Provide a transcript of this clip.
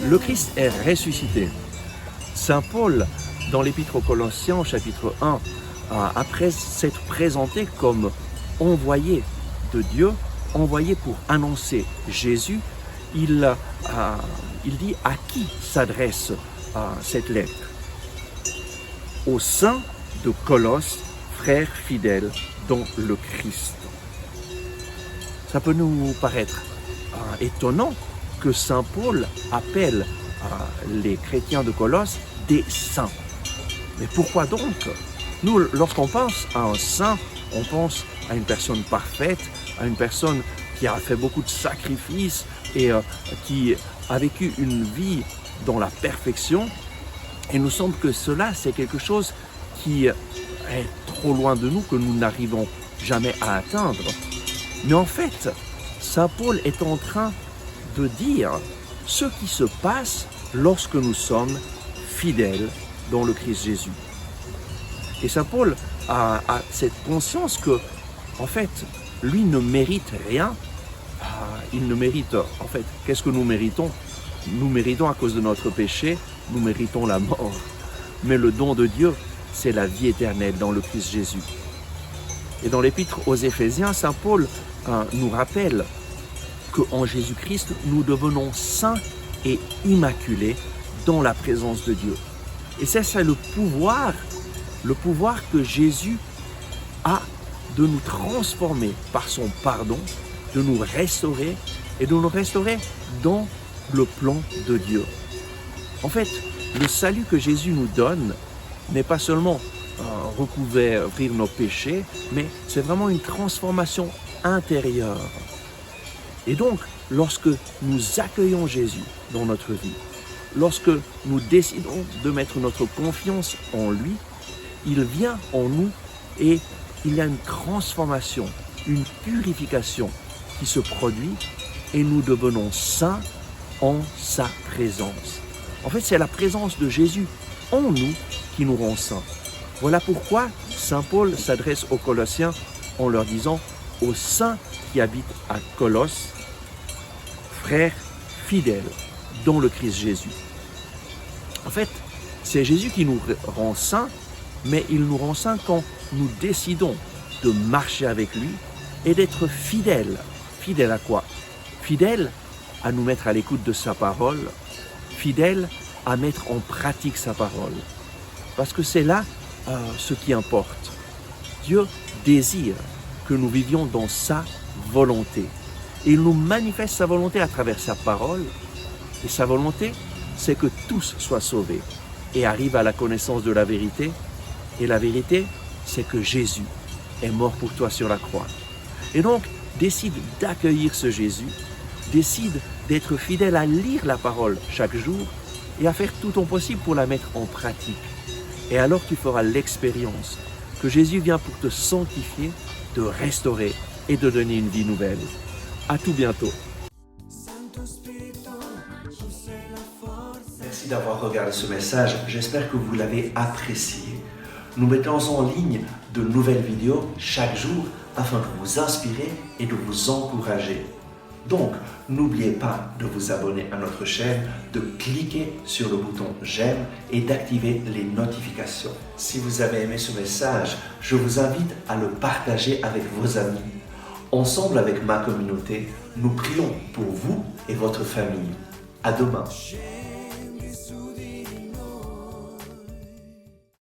Le Christ est ressuscité. Saint Paul, dans l'Épître aux Colossiens, au chapitre 1, après s'être présenté comme envoyé de Dieu, envoyé pour annoncer Jésus, il dit à qui s'adresse cette lettre? Aux saints de Colosse, frères fidèles dans le Christ. Ça peut nous paraître étonnant que Saint Paul appelle les chrétiens de Colosse des saints. Mais pourquoi donc? Nous, lorsqu'on pense à un saint, on pense à une personne parfaite, à une personne qui a fait beaucoup de sacrifices et qui a vécu une vie dans la perfection. Et il nous semble que cela, c'est quelque chose qui est trop loin de nous, que nous n'arrivons jamais à atteindre. Mais en fait, Saint Paul est en train de dire ce qui se passe lorsque nous sommes fidèles dans le Christ Jésus. Et Saint Paul a cette conscience que, en fait, lui ne mérite rien. Il ne mérite, en fait, qu'est-ce que nous méritons? Nous méritons à cause de notre péché, nous méritons la mort. Mais le don de Dieu, c'est la vie éternelle dans le Christ Jésus. Et dans l'Épître aux Éphésiens, Saint Paul nous rappelle qu'en Jésus-Christ, nous devenons saints et immaculés dans la présence de Dieu. Et c'est le pouvoir que Jésus a de nous transformer par son pardon, de nous restaurer et de nous restaurer dans le plan de Dieu. En fait, le salut que Jésus nous donne n'est pas seulement recouvrir nos péchés, mais c'est vraiment une transformation intérieure. Et donc, lorsque nous accueillons Jésus dans notre vie, lorsque nous décidons de mettre notre confiance en lui, il vient en nous et il y a une transformation, une purification qui se produit et nous devenons saints en sa présence. En fait, c'est la présence de Jésus en nous qui nous rend saints. Voilà pourquoi Saint Paul s'adresse aux Colossiens en leur disant « Aux saints qui habitent à Colosse, frères fidèles dans le Christ Jésus ». En fait, c'est Jésus qui nous rend saints, mais il nous rend saints quand nous décidons de marcher avec lui et d'être fidèles. Fidèles à quoi? Fidèles à nous mettre à l'écoute de sa parole, fidèles à mettre en pratique sa parole. Parce que c'est là ce qui importe. Dieu désire que nous vivions dans sa volonté. Et il nous manifeste sa volonté à travers sa parole. Et sa volonté, c'est que tous soient sauvés et arrivent à la connaissance de la vérité. Et la vérité, c'est que Jésus est mort pour toi sur la croix. Et donc, décide d'accueillir ce Jésus, décide d'être fidèle à lire la parole chaque jour et à faire tout ton possible pour la mettre en pratique. Et alors tu feras l'expérience que Jésus vient pour te sanctifier, te restaurer et te donner une vie nouvelle. À tout bientôt. Merci d'avoir regardé ce message. J'espère que vous l'avez apprécié. Nous mettons en ligne de nouvelles vidéos chaque jour afin de vous inspirer et de vous encourager. Donc, n'oubliez pas de vous abonner à notre chaîne, de cliquer sur le bouton j'aime et d'activer les notifications. Si vous avez aimé ce message, je vous invite à le partager avec vos amis. Ensemble avec ma communauté, nous prions pour vous et votre famille. À demain.